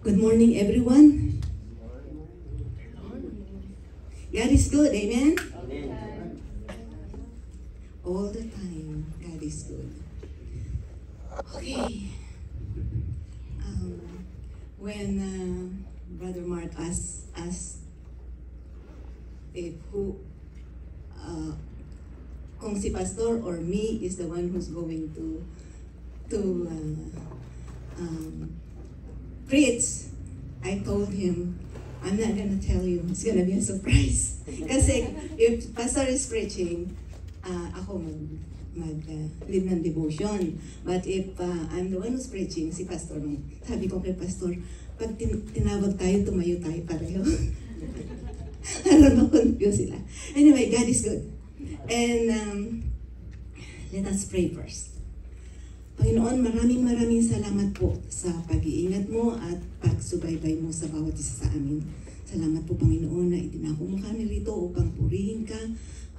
Good morning, everyone. God is good, amen? All the time, God is good. Okay. When Brother Mark asked us if kung si Pastor or me is the one who's going to preach, I told him, I'm not gonna tell you. It's gonna be a surprise. Kasi if Pastor is preaching, ako mag-lead ng devotion. But if I'm the one who's preaching, si Pastor, sabi ko kay Pastor, pag tinawag tayo, tumayo tayo pareho. Alam mo, confuse sila. Anyway, God is good. And let us pray first. Panginoon, maraming salamat po sa pag-iingat mo at pagsubaybay mo sa bawat isa sa amin. Salamat po, Panginoon, na itinako mo kami rito upang purihin ka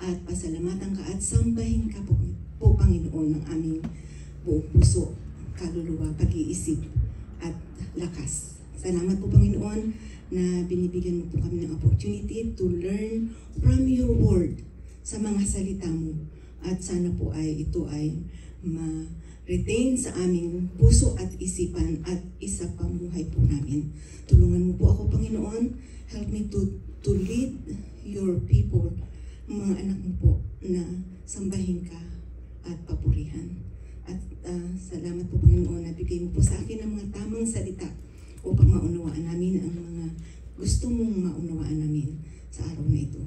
at pasalamatan ka at sambahin ka po, Panginoon, ng aming buong puso, kaluluwa, pag-iisip at lakas. Salamat po, Panginoon, na binibigyan mo po kami ng opportunity to learn from your word sa mga salita mo. At sana po ay ito ay retain sa aming puso at isipan at isa pamuhay po namin. Tulungan mo po ako, Panginoon. Help me to lead your people, mga anak mo po, na sambahin ka at papurihan. At salamat po, Panginoon, na bigay mo po sa akin ang mga tamang salita upang maunawaan namin ang mga gusto mong maunawaan namin sa araw na ito.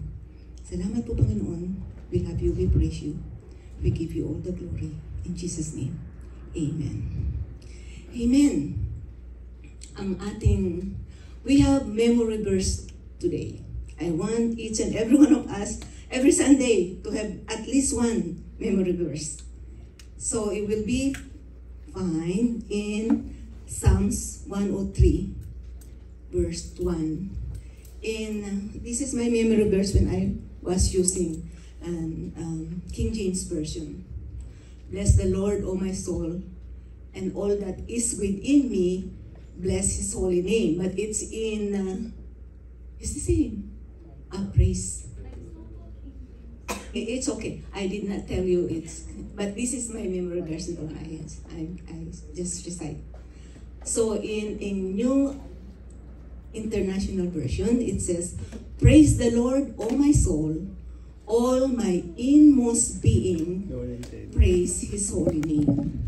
Salamat po, Panginoon. We love you, we praise you. We give you all the glory. In Jesus' name. Amen. Amen. We have memory verse today. I want each and every one of us, every Sunday, to have at least one memory verse. So it will be found in Psalms 103, verse 1. And this is my memory verse when I was using King James Version. Bless the Lord, O my soul, and all that is within me, bless His holy name. But it's it's the same. Praise. It's okay. I did not tell you but this is my memory verse. I just recite. So in New International Version, it says, praise the Lord, O my soul, all my inmost being, praise His holy name.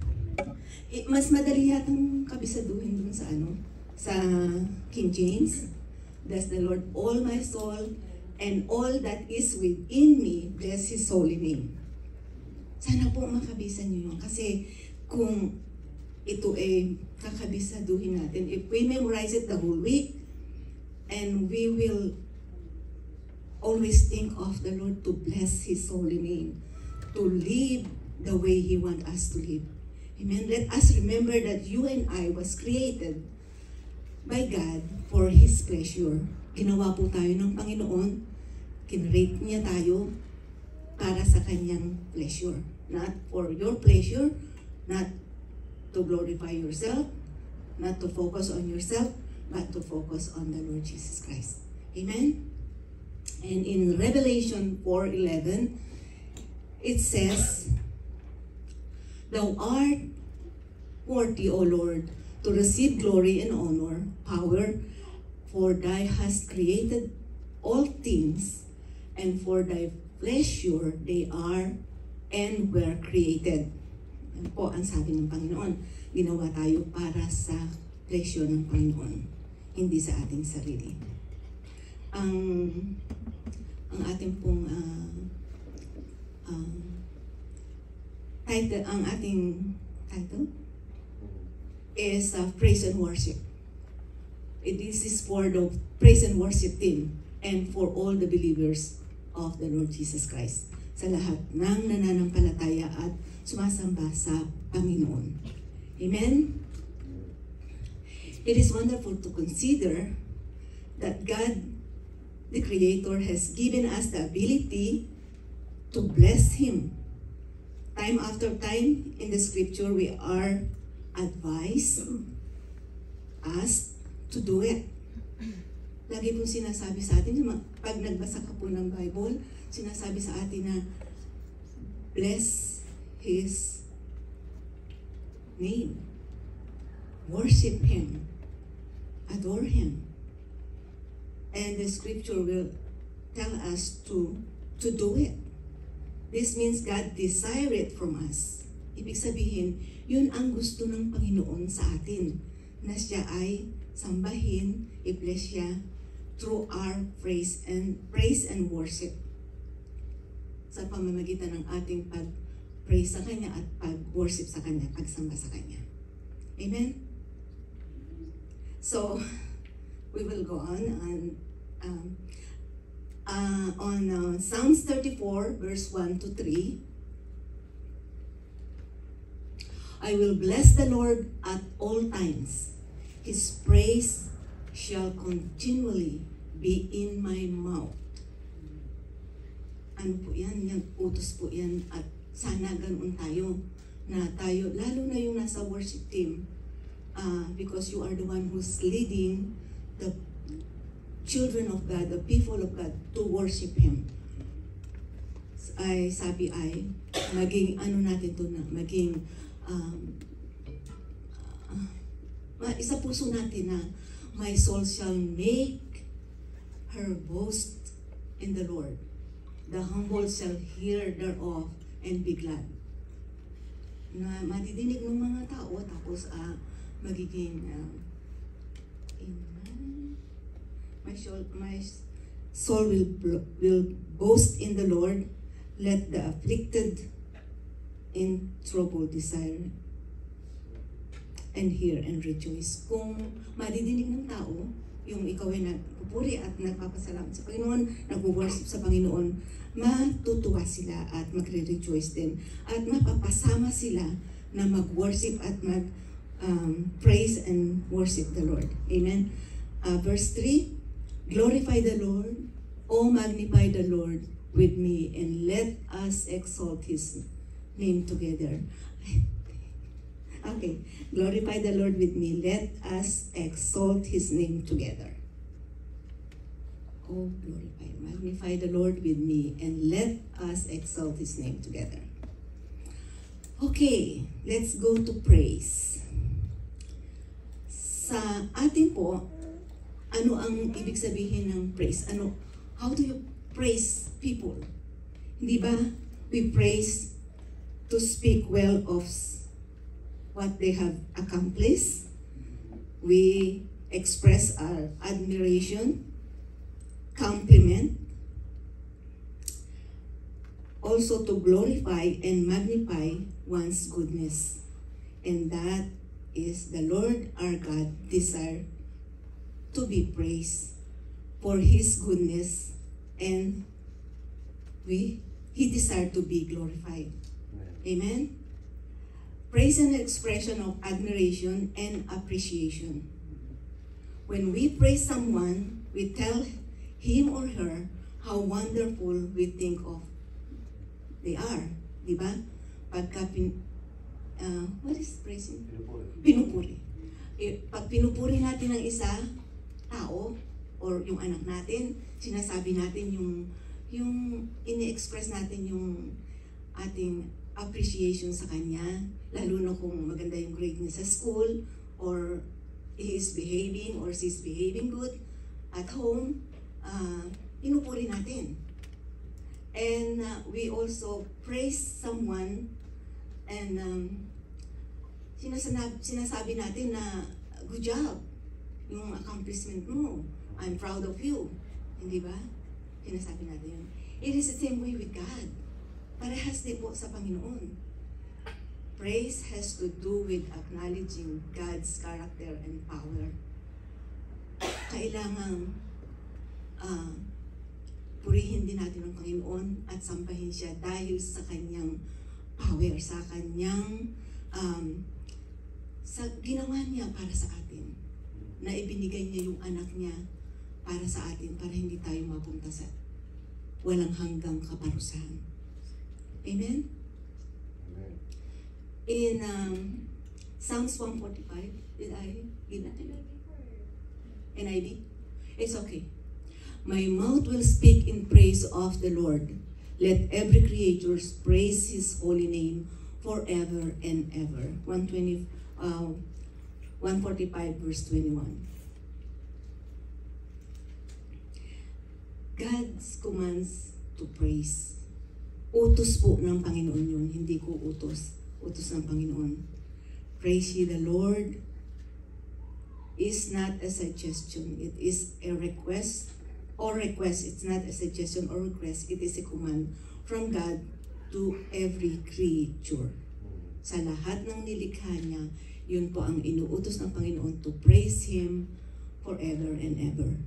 Mas madali yatang kabisaduhin dun sa King James. Bless the Lord, all my soul, and all that is within me, bless His holy name. Sana po makabisan nyo yun. Kasi kung ito kakabisaduhin natin, if we memorize it the whole week, and we will always think of the Lord to bless His holy name, to live the way He wants us to live. Amen. Let us remember that you and I was created by God for His pleasure. Ginawa po tayo ng Panginoon. Kinrate niya tayo para sa Kanyang pleasure. Not for your pleasure, not to glorify yourself, not to focus on yourself, but to focus on the Lord Jesus Christ. Amen? And in Revelation 4:11, it says, Thou art worthy, O Lord, to receive glory and honor, power, for Thou hast created all things, and for Thy pleasure they are and were created. Yan po ang sabi ng Panginoon. Ginawa tayo para sa pleasure ng Panginoon, hindi sa ating sarili. Ang ating pong title, ang ating title is Praise and Worship. This is for the Praise and Worship team and for all the believers of the Lord Jesus Christ. Sa lahat ng nananampalataya at sumasamba sa Panginoon. Amen? It is wonderful to consider that God, the Creator, has given us the ability to bless Him. Time after time in the Scripture, we are advised, asked to do it. Lagi pong sinasabi sa atin, pag nagbasa ka po ng Bible, sinasabi sa atin na bless His name. Worship Him. Adore Him. And the scripture will tell us to do it. This means God desire it from us. Ibig sabihin, yun ang gusto ng Panginoon sa atin, na siya ay sambahin, i-bless siya through our praise and worship. Sa pamamagitan ng ating pag-praise sa Kanya at pag-worship sa Kanya, pagsamba sa Kanya. Amen? So, we will go on Psalms 34, verse 1 to 3. I will bless the Lord at all times. His praise shall continually be in my mouth. Ano po yan? Yung utos po yan. At sana ganoon tayo. Na tayo, lalo na yung nasa worship team. Because you are the one who's leading the children of God, the people of God, to worship Him. Sabi ay, maging ano natin to na, maging isa puso natin na my soul shall make her boast in the Lord. The humble shall hear thereof and be glad. Na madidinig ng mga tao, tapos magiging my soul will boast in the Lord. Let the afflicted in trouble desire and hear and rejoice. Kung madidinig ng tao, yung ikaw ay nagpupuri at nagpapasalamat sa Panginoon, nag-worship sa Panginoon, matutuwa sila at magre-rejoice din. At mapapasama sila na mag-worship at praise and worship the Lord. Amen. Verse 3, glorify the Lord, O magnify the Lord with me, and let us exalt His name together. Okay, glorify the Lord with me, let us exalt His name together. Oh, glorify, magnify the Lord with me, and let us exalt His name together. Okay, let's go to praise. Sa atin po, ano ang ibig sabihin ng praise? How do you praise people? Hindi ba we praise to speak well of what they have accomplished? We express our admiration, compliment, also to glorify and magnify one's goodness. And that is the Lord our God desire to be praised for His goodness, and He desire to be glorified. Amen? Praise and expression of admiration and appreciation. When we praise someone, we tell him or her how wonderful we think of they are. Diba? Pagka what is praising? Pinupuri. Pag pinupuri natin ng isa, tao, or yung anak natin, sinasabi natin yung ini-express natin yung ating appreciation sa kanya, lalo na kung maganda yung grade niya sa school, or he is behaving or she's behaving good at home, pinupuri natin. And we also praise someone, and sinasabi natin na good job, yung accomplishment mo, I'm proud of you. Hindi ba? Sinasabi natin yun. It is the same way with God. Parehas din po sa Panginoon. Praise has to do with acknowledging God's character and power. Kailangang purihin din natin ang Panginoon at sambahin siya dahil sa kanyang power, sa kanyang sa ginawa niya para sa atin. Na ibinigay niya yung anak niya para sa atin, para hindi tayo mapunta sa walang hanggang kaparusahan. Amen? Amen. In Psalms 145, did I give that to you? NIV? It's okay. My mouth will speak in praise of the Lord. Let every creature praise His holy name forever and ever. 145 verse 21. God's commands to praise. Utos po ng Panginoon yun, hindi ko utos. Utos ng Panginoon. Praise ye the Lord is not a suggestion. It is a request or request. It's not a suggestion or request. It is a command from God to every creature. Sa lahat ng nilikha niya, yun po ang inuutos ng Panginoon to praise Him forever and ever.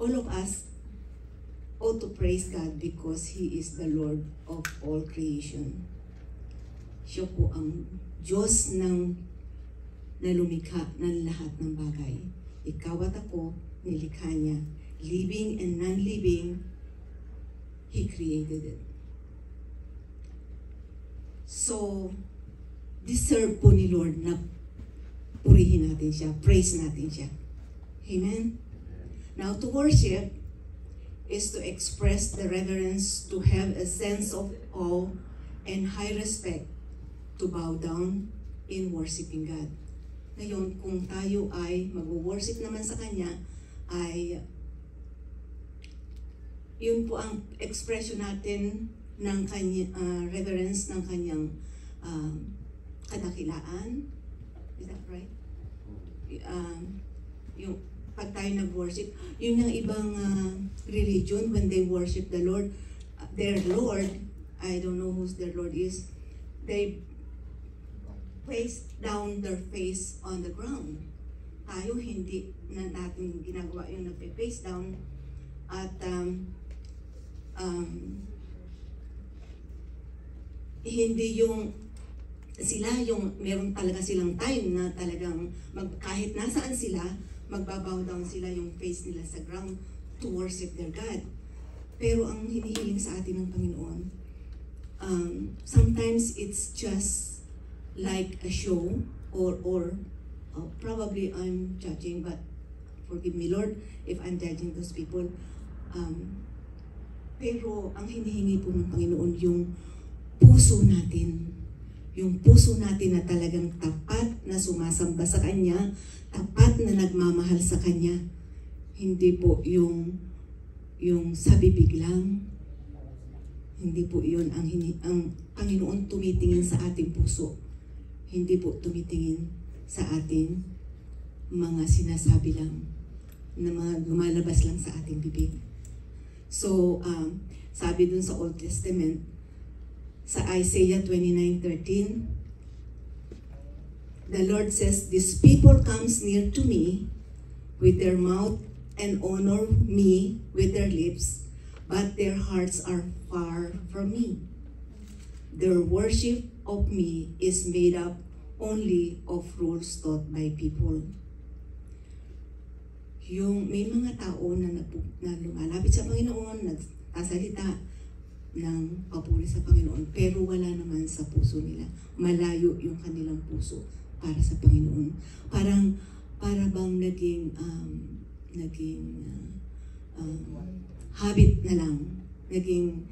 All of us ought to praise God because He is the Lord of all creation. Siya po ang Diyos ng nalumikha ng lahat ng bagay. Ikaw at ako, nilikha niya. Living and non-living, He created it. So, deserve po ni Lord na purihin natin siya, praise natin siya. Amen? Now, to worship is to express the reverence, to have a sense of awe and high respect, to bow down in worshiping God. Ngayon, kung tayo ay mag-worship naman sa Kanya, ay yun po ang expression natin ng kanya, reverence ng Kanyang kadakilaan. Is that right? Yung pag tayo nag-worship, yun ang ibang religion when they worship the Lord. Their Lord, I don't know who their Lord is, they face down their face on the ground. Tayo, hindi na natin ginagawa yung nagpe-face down at hindi yung sila yung meron talaga silang time na talagang kahit nasaan sila, magbabow down sila yung face nila sa ground to worship their God. Pero ang hinihiling sa atin ng Panginoon, sometimes it's just like a show or probably I'm judging, but forgive me Lord if I'm judging those people. Pero ang hinihingi po ng Panginoon yung puso natin. Yung puso natin na talagang tapat na sumasamba sa Kanya, tapat na nagmamahal sa Kanya. Hindi po yung sa bibig lang. Hindi po yun ang Panginoon tumitingin sa ating puso. Hindi po tumitingin sa ating mga sinasabi lang na mga lumalabas lang sa ating bibig. So, sabi dun sa Old Testament, sa Isaiah 29:13, the Lord says, "This people comes near to me with their mouth and honor me with their lips, but their hearts are far from me. Their worship of me is made up only of rules taught by people." Yung may mga tao na lumalapit sa Panginoon, nagsasalita ng papuri sa Panginoon, pero wala naman sa puso nila. Malayo yung kanilang puso para sa Panginoon. Para bang naging habit na lang, naging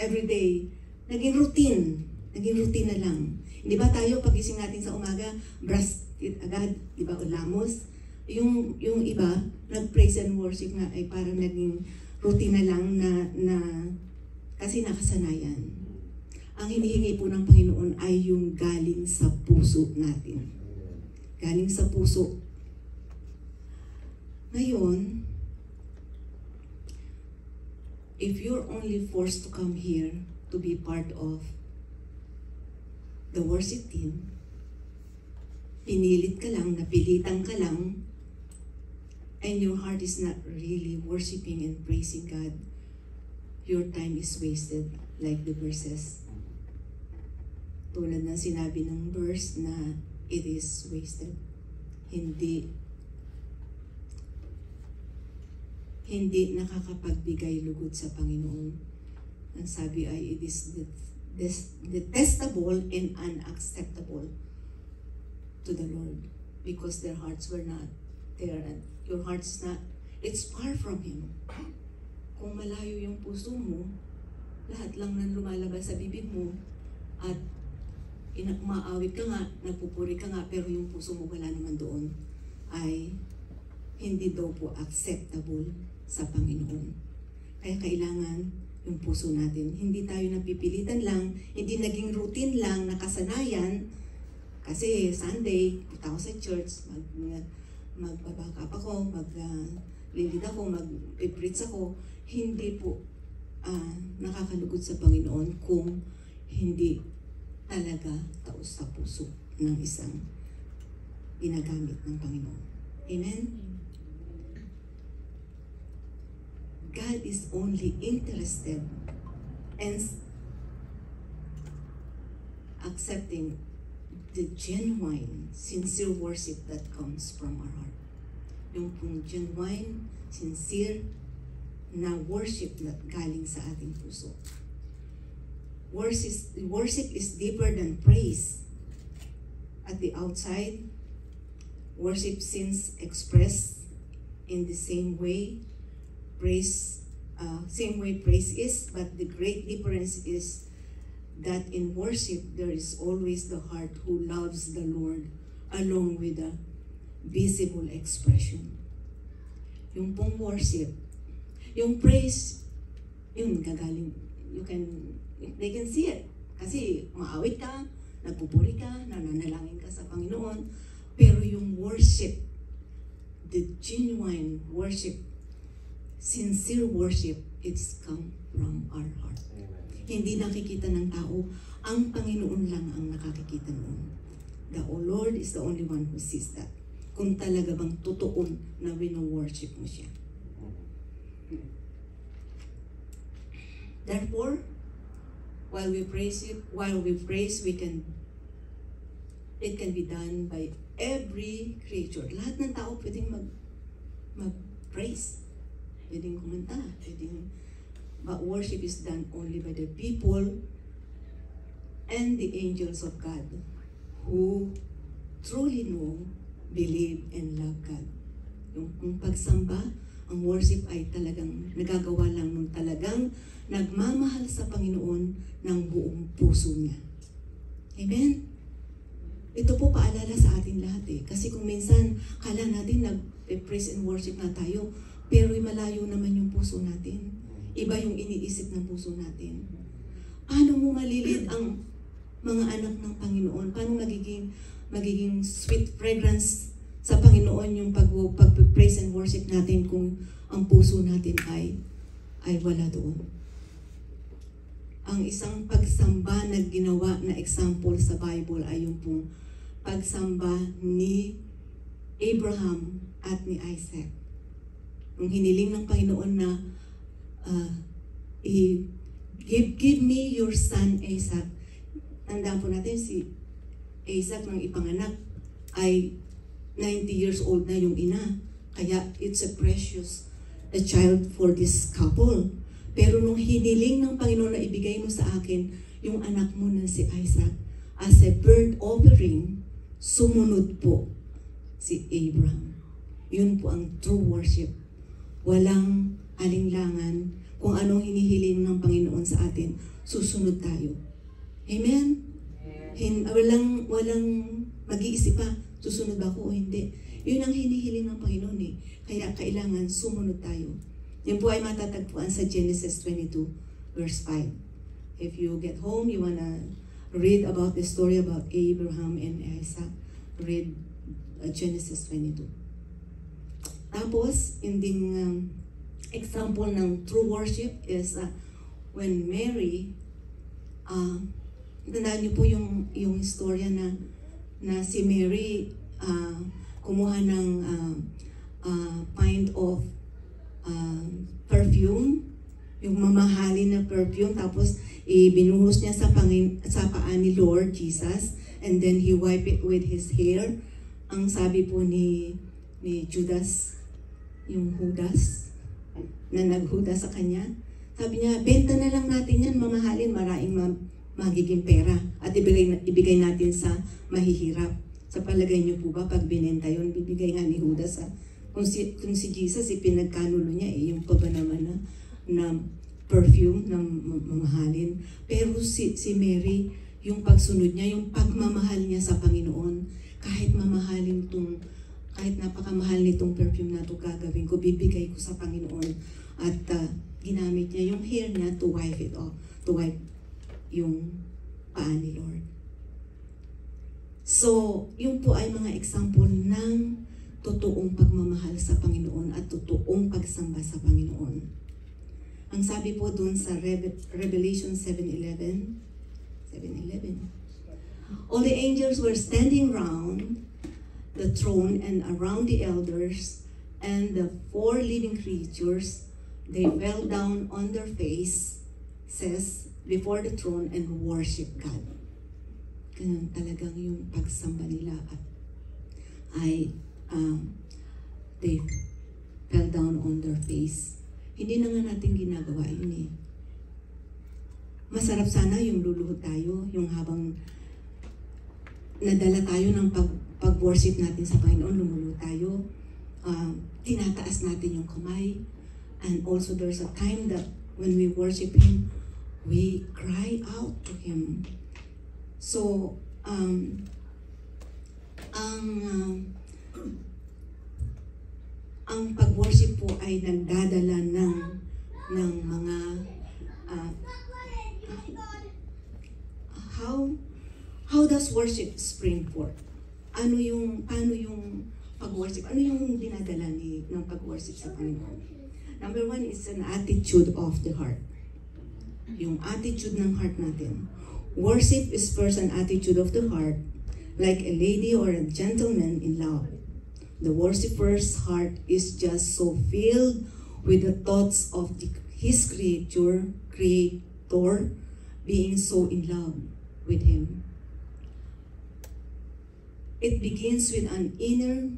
everyday, naging routine na lang. Hindi ba tayo pagising natin sa umaga, brush it agad, di ba, ulamos? Yung iba, nag-praise and worship nga ay parang naging routine na lang na kasi nakasanayan. Ang hinihingi po ng Panginoon ay yung galing sa puso natin. Galing sa puso. Ngayon, if you're only forced to come here to be part of the worship team, pinilit ka lang, napilitan ka lang, and your heart is not really worshiping and praising God, your time is wasted, like the verses. Tulad ng sinabi ng verse na it is wasted. Hindi nakakapagbigay lugod sa Panginoon. Ang sabi ay it is detestable and unacceptable to the Lord. because their hearts were not there, and your heart's not, it's far from Him. Kung malayo yung puso mo, lahat lang nang lumalabas sa bibig mo, at maawit ka nga, nagpupuri ka nga, pero yung puso mo wala naman doon, ay hindi daw po acceptable sa Panginoon. Kaya kailangan yung puso natin. Hindi tayo napipilitan lang, hindi naging routine lang, nakasanayan, kasi Sunday, punta ako sa church, magbabakap ako, maglilid ako, mag-preach ako. Hindi po nakakalugod sa Panginoon kung hindi talaga taos sa puso ng isang ginagamit ng Panginoon. Amen? God is only interested in accepting the genuine, sincere worship that comes from our heart. Yung pong genuine, sincere na worship na galing sa ating puso. Worship is deeper than praise. At the outside, worship seems expressed in the same way praise is, but the great difference is that in worship there is always the heart who loves the Lord along with the visible expression. Yung pong worship, yung praise, yun gagaling, they can see it. Kasi maawit ka, nagpupuri ka, nananalangin ka sa Panginoon, pero yung worship, the genuine worship, sincere worship, it's come from our heart. Amen. Hindi nakikita ng tao, ang Panginoon lang ang nakakikita noon. The Lord is the only one who sees that. Kung talaga bang totoo na wino-worship mo siya. Therefore, while we praise, it can be done by every creature. Lahat ng tao pwedeng mag-praise. Pwedeng kumanta, but worship is done only by the people and the angels of God who truly know, believe, and love God. Yung pagsamba, ang worship ay talagang nagagawa lang nung talagang nagmamahal sa Panginoon ng buong puso niya. Amen? Ito po paalala sa atin lahat Kasi kung minsan, kala natin nag-praise and worship na tayo, pero malayo naman yung puso natin. Iba yung iniisip ng puso natin. Paano mo malilid ang mga anak ng Panginoon? Paano magiging sweet fragrance sa Panginoon yung pag-praise and worship natin kung ang puso natin ay wala doon? Ang isang pagsamba na ginawa na example sa Bible ay yung pong pagsamba ni Abraham at ni Isaac. Nung hiniling ng Panginoon na give me your son Isaac. Tandaan po natin si Isaac nang ipanganak ay 90 years old na yung ina. Kaya it's a precious child for this couple. Pero nung hiniling ng Panginoon na ibigay mo sa akin yung anak mo na si Isaac as a burnt offering, sumunod po si Abraham. Yun po ang true worship. Walang alinlangan kung anong hinihiling ng Panginoon sa atin, susunod tayo. Amen? Walang mag-iisip pa, susunod ba ako o hindi. Yun ang hinihiling ng Panginoon Kaya kailangan sumunod tayo. Yan po ay matatagpuan sa Genesis 22, verse 5. If you get home, you wanna read about the story about Abraham and Isaac, read Genesis 22. Tapos, yung example ng true worship is when Mary, tandaan niyo po yung istorya na si Mary kumuha ng pint of perfume, yung mamahalin na perfume, tapos binuhos niya sa paa ni Lord Jesus, and then he wiped it with his hair. Ang sabi po ni Judas, yung Judas, na naghuda sa kanya, sabi niya, benta na lang natin yan, mamahalin, maraming magiging pera, at ibigay natin sa mahihirap. Sa palagay niyo po ba, pag binenta yun, bibigay nga ni Judas kung si Jesus, ipinagkanulo niya yung pa ba naman na perfume na mamahalin. Pero si Mary, yung pagsunod niya, yung pagmamahal niya sa Panginoon, kahit mamahalin kahit napakamahal nitong perfume na ito gagawin ko, bibigay ko sa Panginoon. At ginamit niya yung hair niya to wipe it off, to wipe yung paa ni Lord. So, yun po ay mga example ng totoong pagmamahal sa Panginoon at totoong pagsamba sa Panginoon. Ang sabi po dun sa Revelation 7:11, all the angels were standing round the throne and around the elders and the 4 living creatures. They fell down on their faces before the throne and worship God. Ganun talagang yung pagsamba nila at they fell down on their face. Hindi na nga natin ginagawa yun eh. Masarap sana yung luluhod tayo, yung habang nadala tayo ng pag-worship natin sa Panginoon, lumuluhod tayo, tinataas natin yung kamay. And also there's a time that when we worship Him, we cry out to Him. So, ang pag-worship po ay nagdadala ng mga how does worship spring forth? Paano yung pag-worship? Ano yung dinadala ng pag-worship sa Panginoon? Number 1 is an attitude of the heart. Yung attitude ng heart natin. Worship is first an attitude of the heart, like a lady or a gentleman in love. The worshiper's heart is just so filled with the thoughts of his creator, being so in love with him. It begins with an inner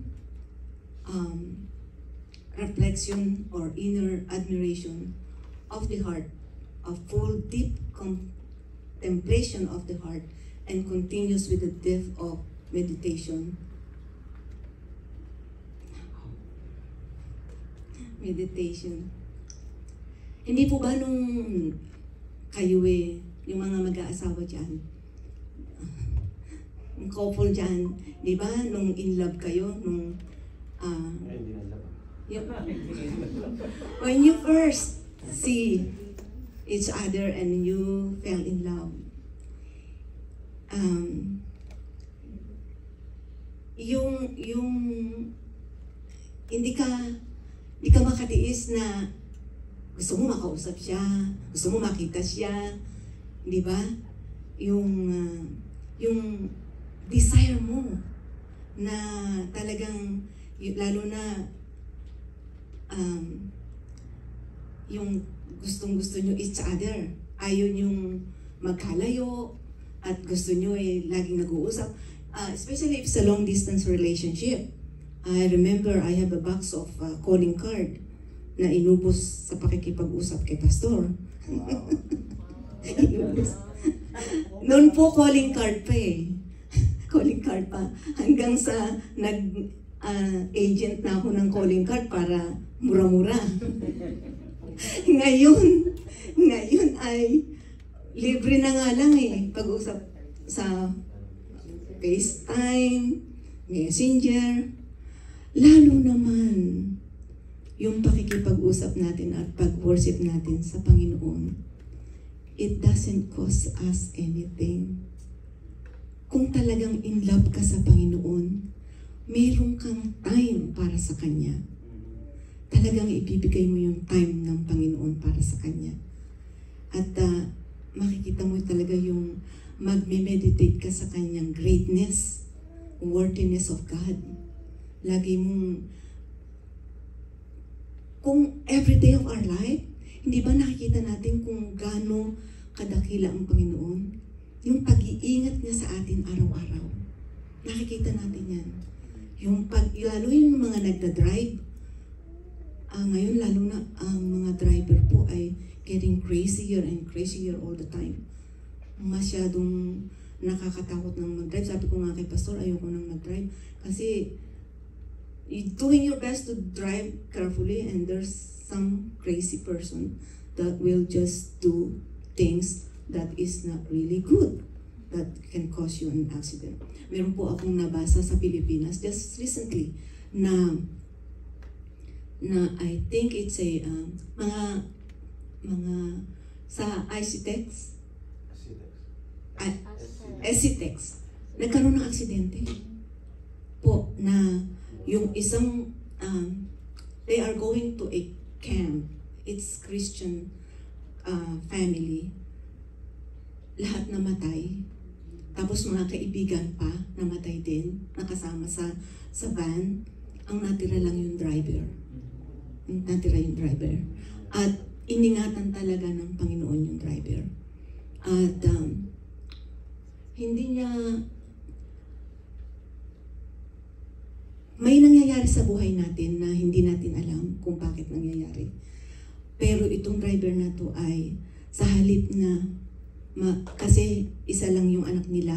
reflection or inner admiration of the heart, a full deep contemplation of the heart, and continues with the depth of meditation. Hindi po ba nung kayo yung mga mag-aasawa dyan, yung couple dyan, di ba nung in love kayo, when you first see each other and you fell in love, yung hindi ka makatiis na gusto mo makausap siya, gusto mo makita siya, di ba? Yung desire mo na talagang, lalo na yung gustong-gusto nyo each other. Ayaw nyong magkalayo at gusto nyo laging nag-uusap. Especially if it's a long-distance relationship. I remember I have a box of calling card na inubos sa pakikipag-usap kay Pastor. Wow. Noon po calling card pa calling card pa. Hanggang sa agent na ako ng calling card para mura-mura. Ngayon ay libre na nga lang pag-usap sa FaceTime, Messenger. Lalo naman yung pakikipag-usap natin at pag-worship natin sa Panginoon. It doesn't cost us anything. Kung talagang in love ka sa Panginoon, meron kang time para sa Kanya. Talagang ibibigay mo yung time ng Panginoon para sa Kanya. At makikita mo talaga yung magme-meditate ka sa Kanyang greatness, worthiness of God. Lagi mong, kung every day of our life, hindi ba nakikita natin kung gaano kadakila ang Panginoon? Yung pag-iingat niya sa atin araw-araw. Nakikita natin yan. Lalo yung mga nagda-drive. Ngayon, lalo na ang mga driver po ay getting crazier and crazier all the time. Masyadong nakakatakot nang mag-drive. Sabi ko nga kay Pastor, ayoko nang mag-drive. Kasi, doing your best to drive carefully and there's some crazy person that will just do things that is not really good, that can cause you an accident. Meron po akong nabasa sa Pilipinas just recently na I think it's a mga sa ICTEX, SCTEX, nagkaroon ng aksidente po na yung isang they are going to a camp. It's Christian family. Lahat namatay. Tapos mga kaibigan pa namatay din, nakasama sa van. Ang natira lang yung driver. Natira yung driver. At iningatan talaga ng Panginoon yung driver. At hindi niya, may nangyayari sa buhay natin na hindi natin alam kung bakit nangyayari. Pero itong driver na to ay sa halip na, kasi isa lang yung anak nila,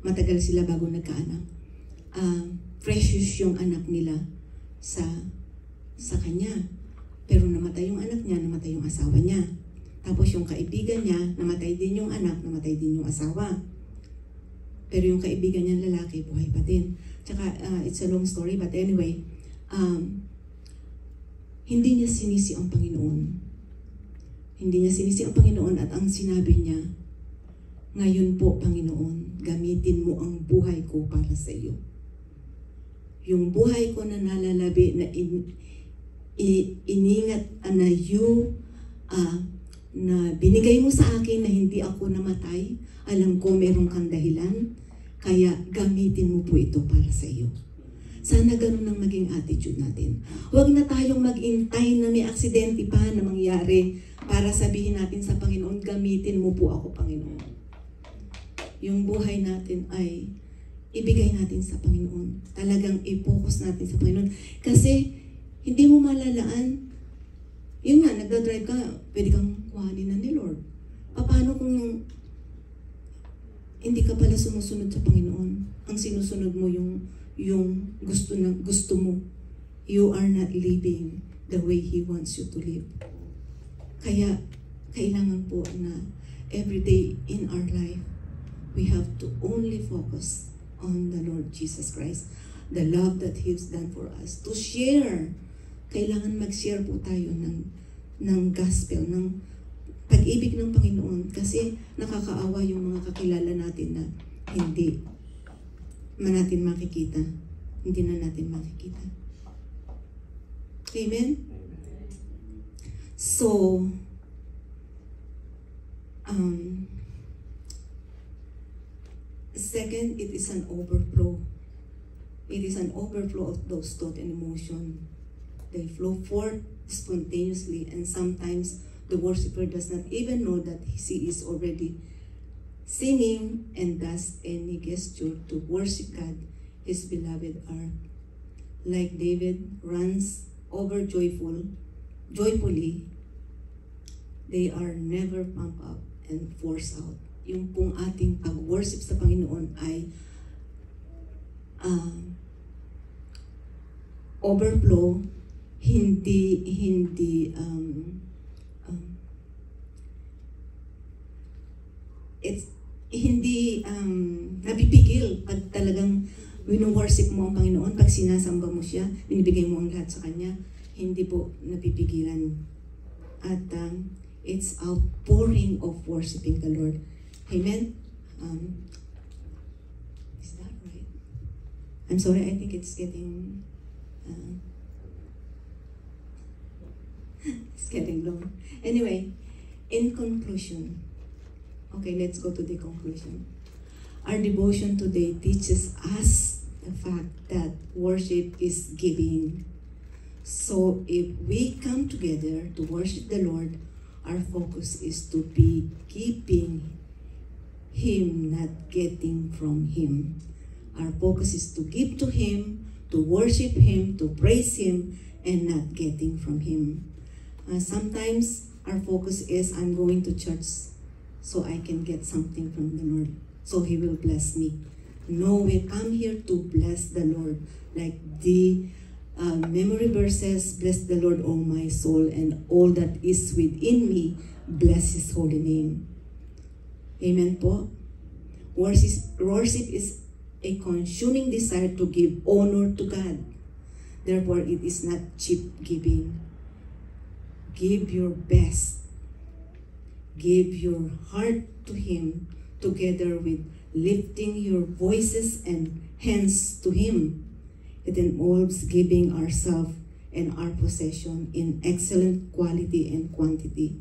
matagal sila bago nagkaanak. Precious yung anak nila sa kanya. Pero namatay yung anak niya, namatay yung asawa niya. Tapos yung kaibigan niya, namatay din yung anak, namatay din yung asawa. Pero yung kaibigan niya lalaki, buhay pa din. Tsaka, it's a long story, but anyway, hindi niya sinisi ang Panginoon. Hindi niya sinisi ang Panginoon at ang sinabi niya, ngayon po, Panginoon, gamitin mo ang buhay ko para sa iyo. Yung buhay ko na nalalabi, na iningat na na binigay mo sa akin na hindi ako namatay, alam ko meron kang dahilan, kaya gamitin mo po ito para sa iyo. Sana ganun ang maging attitude natin. Huwag na tayong mag-intay na may aksidente pa na mangyari para sabihin natin sa Panginoon, gamitin mo po ako, Panginoon. Yung buhay natin ay ibigay natin sa Panginoon. Talagang i-focus natin sa Panginoon. Kasi hindi mo malalaan. Yun nga, nagdadrive ka, pwede kang kuhanin na ni Lord. Paano kung hindi ka pala sumusunod sa Panginoon? Ang sinusunod mo yung gusto mo. You are not living the way He wants you to live. Kaya, kailangan po na every day in our life, we have to only focus on the Lord Jesus Christ. The love that He's done for us. To share. Kailangan mag-share po tayo ng gospel, ng pag-ibig ng Panginoon. Kasi nakakaawa yung mga kakilala natin na hindi natin makikita. Hindi na natin makikita. Amen? So, second, it is an overflow. It is an overflow of those thought and emotion. They flow forth spontaneously, and sometimes the worshiper does not even know that he is already singing and does any gesture to worship God, His beloved are. Like David runs over joyfully, they are never pumped up and forced out. Yung pong ating pag-worship sa Panginoon ay overflow, hindi napipigil pag talagang wino-worship mo ang Panginoon, pag sinasamba mo siya, binibigay mo ang lahat sa Kanya, hindi po napipigilan. At it's outpouring of worshiping the Lord. Amen? Is that right? I'm sorry, I think it's getting it's getting long. Anyway, in conclusion, okay, let's go to the conclusion. Our devotion today teaches us the fact that worship is giving. So if we come together to worship the Lord, our focus is to be keeping Him, not getting from Him. Our focus is to give to Him, to worship Him, to praise Him, and not getting from Him. Sometimes our focus is, I'm going to church so I can get something from the Lord. so He will bless me. No, we come here to bless the Lord. Like the memory verses, bless the Lord, O my soul, and all that is within me, bless His holy name. Amen po. Worship is a consuming desire to give honor to God. Therefore, it is not cheap giving. Give your best. Give your heart to Him, together with lifting your voices and hands to Him. It involves giving ourselves and our possession in excellent quality and quantity.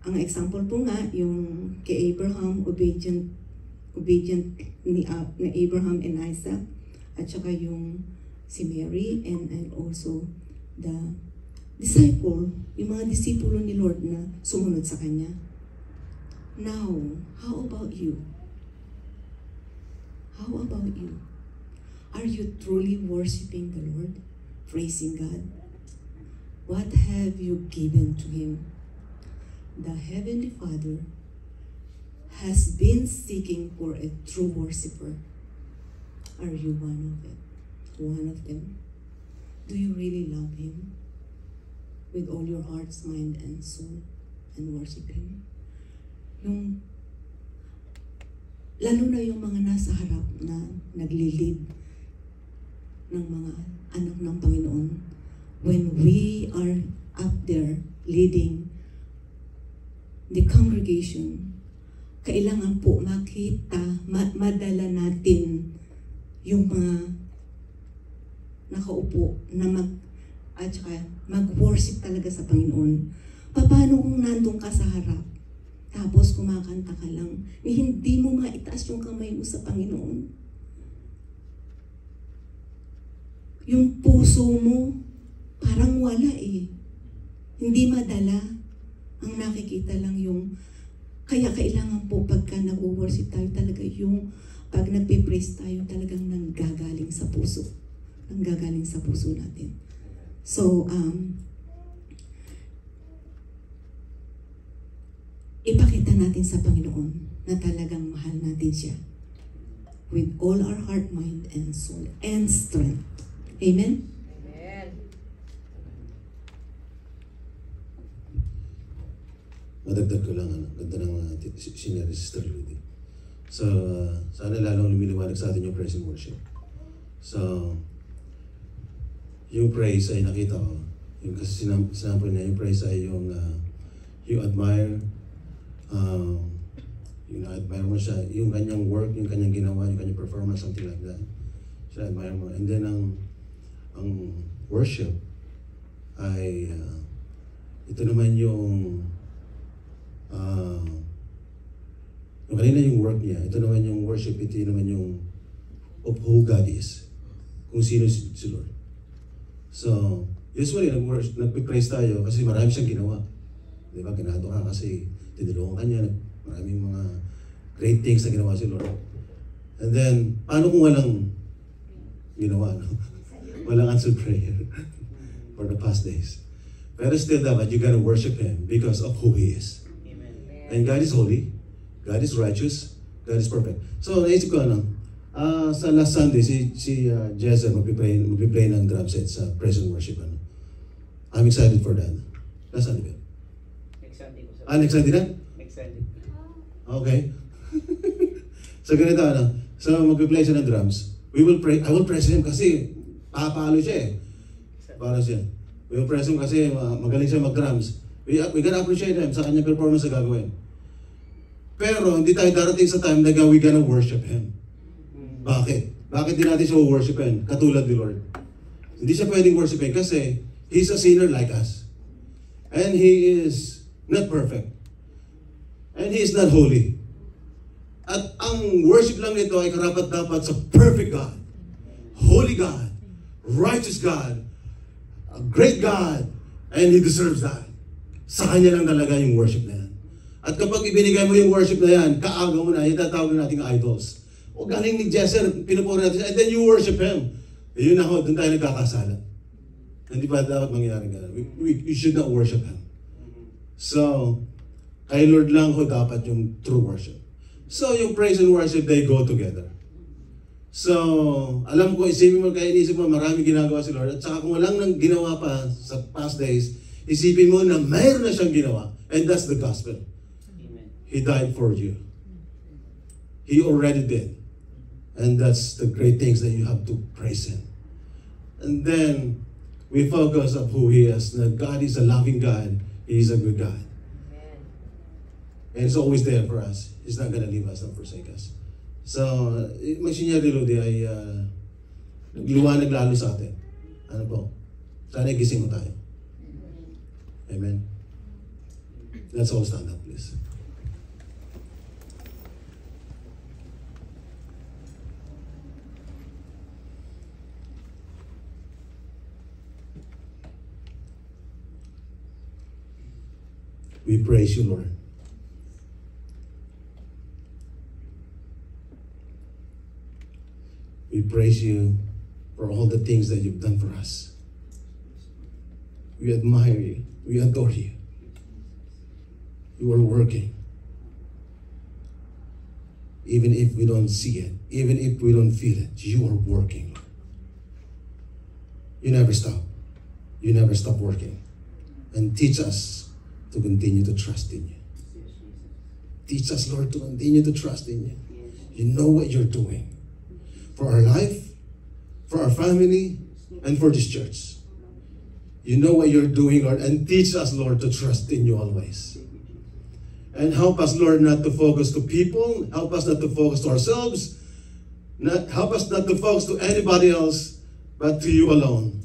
Ang example po nga, yung kay Abraham, obedient ni Abraham and Isaac, at saka yung si Mary, and also the disciple, yung mga disipulo ni Lord na sumunod sa Kanya. Now, how about you? How about you? Are you truly worshiping the Lord? Praising God? What have you given to Him? The Heavenly Father has been seeking for a true worshiper. Are you one of it? One of them? Do you really love Him with all your hearts, mind, and soul, and worship Him? Lalo na yung mga nasa harap na naglilid ng mga anak ng Panginoon. When we are up there leading the congregation, kailangan po makita, madala natin yung mga nakaupo na at saka mag-worship talaga sa Panginoon. Paano kung nandun ka sa harap, tapos kumakanta ka lang, hindi mo maitaas yung kamay mo sa Panginoon? Yung puso mo, parang wala eh. Hindi madala. Ang nakikita lang yung, kaya kailangan po pagka nag-worship tayo talaga yung, pag nagpe-praise tayo talagang nanggagaling sa puso. Nanggagaling sa puso natin. So, ipakita natin sa Panginoon na talagang mahal natin siya with all our heart, mind, and soul, and strength. Amen? Madagdag ko lang, ganda ng senior Sister Rudy. So, sana lalong lumiliwanag sa atin yung praise and worship. So, yung praise ay nakita ko, yung kasi sinabi niya, yung praise ay yung you admire, yung na-admire mo siya, yung kanyang work, yung kanyang ginawa, yung kanyang performance, something like that. So, admire mo. And then, ang worship ay, ito naman yung kanina yung work niya, ito naman yung worship, ito naman yung of who God is, kung sino si Lord. So, usually nagpipraise tayo kasi marami siyang ginawa. Di ba? Ganado ka kasi tinulungan ka niya, maraming mga great things na ginawa si Lord. And then, paano kung walang ginawa, no? Walang answered prayer for the past days. Pero still dapat, you gotta worship Him because of who He is. And God is holy, God is righteous, God is perfect. So, naisip ko sa last Sunday, si Jezza magpiplay ng drum set sa praise and worship. I'm excited for that. Last Sunday ba? Next Sunday ko. Next Sunday na? Next Sunday. Okay. So, ganito So, magpiplay siya ng drums. I will praise Him kasi papalo siya eh. Para siya. We will praise Him kasi magaling siya mag-drums. We can appreciate Him sa kanyang performance na gagawin. Pero hindi tayo darating sa time na we gonna worship Him. Bakit? Bakit din natin siya worshipin? Katulad ni Lord. Hindi siya pwedeng worshipin kasi He's a sinner like us. And He is not perfect. And He is not holy. At ang worship lang nito ay karapat-dapat sa perfect God, holy God, righteous God, a great God, and He deserves that. Sa Kanya lang talaga yung worship na yan. At kapag ibinigay mo yung worship na yan, kaaga mo na, itatawag na natin idols. O galing ni Jesser, pinupuri natin siya, and then you worship Him. Yun ako, doon tayo nagkakasala. Hindi ba dapat mangyari ganun? We should not worship Him. So, Kay Lord lang ho dapat yung true worship. So yung praise and worship, they go together. So, alam ko, isipin mo, kaya inisip mo, marami ginagawa si Lord. At saka kung walang nang ginawa pa sa past days, isipin mo na mayroon na siyang ginawa. And that's the gospel. Amen. He died for you. He already did. And that's the great things that you have to praise Him. And then, we focus on who He is. That God is a loving God. He is a good God. And it's always there for us. He's not gonna leave us, not forsake us. So, Monsignor Lodi ay nagliwanag lalo sa atin. Ano po? Sana gising mo tayo. Amen. Let's all stand up, please. We praise you, Lord. We praise you for all the things that you've done for us. We admire you. We adore you. You are working. Even if we don't see it, even if we don't feel it, you are working. You never stop. You never stop working. And teach us to continue to trust in you. Teach us, Lord, to continue to trust in you. You know what you're doing. For our life, for our family, and for this church. You know what you're doing, Lord, and teach us, Lord, to trust in you always. And help us, Lord, not to focus to people. Help us not to focus to ourselves. Help us not to focus to anybody else, but to you alone,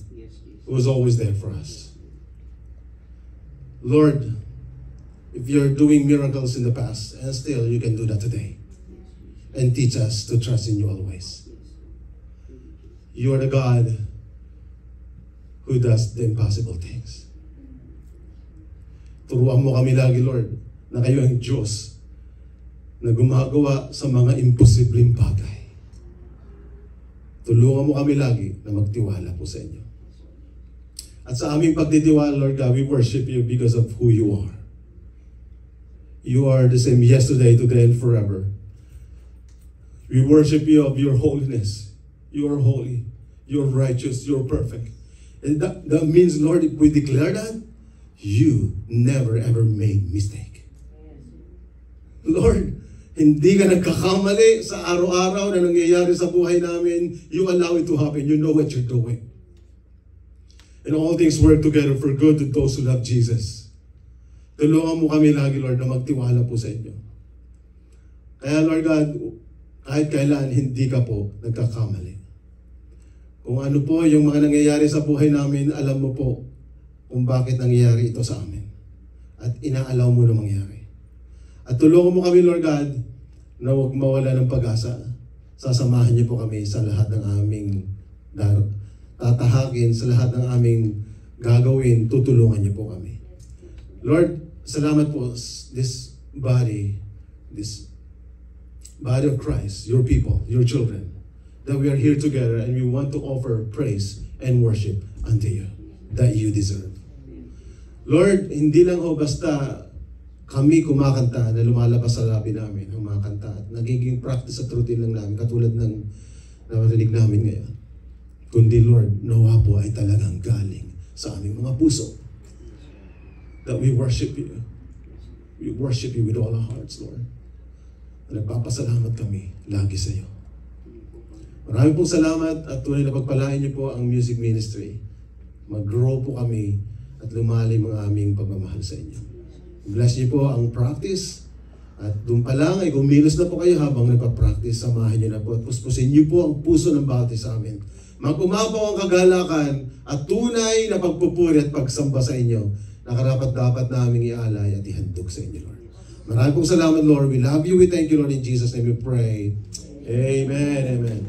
who is always there for us. Lord, if you're doing miracles in the past, and still you can do that today. And teach us to trust in you always. You are the God who does the impossible things. Turuan mo kami lagi, Lord, na kayo ang Diyos na gumagawa sa mga imposibleng bagay. Tulungan mo kami lagi na magtiwala po sa inyo. At sa aming pagtitiwala, Lord God, we worship you because of who you are. You are the same yesterday, today, and forever. We worship you of your holiness. You are holy. You're righteous. You're perfect. And that means, Lord, if we declare that, you never ever made mistake. Lord, hindi ka nagkakamali sa araw-araw na nangyayari sa buhay namin. You allow it to happen. You know what you're doing. And all things work together for good to those who love Jesus. Tulungan mo kami lagi, Lord, na magtiwala po sa inyo. Kaya, Lord God, kahit kailan, hindi ka po nagkakamali. Kung ano po yung mga nangyayari sa buhay namin, alam mo po kung bakit nangyayari ito sa amin. At inaalaw mo na mangyari. At tulungan mo kami, Lord God, na huwag mawala ng pag-asa. Sasamahan niyo po kami sa lahat ng aming tatahakin, sa lahat ng aming gagawin, tutulungan niyo po kami. Lord, salamat po this body of Christ, your people, your children, that we are here together and we want to offer praise and worship unto you that you deserve. Lord, hindi lang basta kami kumakanta na lumalabas sa labi namin ang mga kanta at nagiging practice at routine lang namin katulad ng narinig namin ngayon. Kundi Lord, nawa po ay talagang galing sa aming mga puso that we worship you. We worship you with all our hearts, Lord. Nagpapasalamat kami lagi sa iyo. Maraming pong salamat at tunay na pagpalain niyo po ang music ministry. Mag-grow po kami at lumalim ang aming pagmamahal sa inyo. Bless niyo po ang practice at doon pa lang ay kumilos na po kayo habang nagpa-practice. Samahan niyo na po at puspusin niyo po ang puso ng bawat isa amin. Mag-umapaw ang kagalakan at tunay na pagpupuri at pagsamba sa inyo na karapat-dapat naming ialay at ihandog sa inyo, Lord. Maraming pong salamat, Lord. We love you. We thank you, Lord. In Jesus' name we pray. Amen. Amen.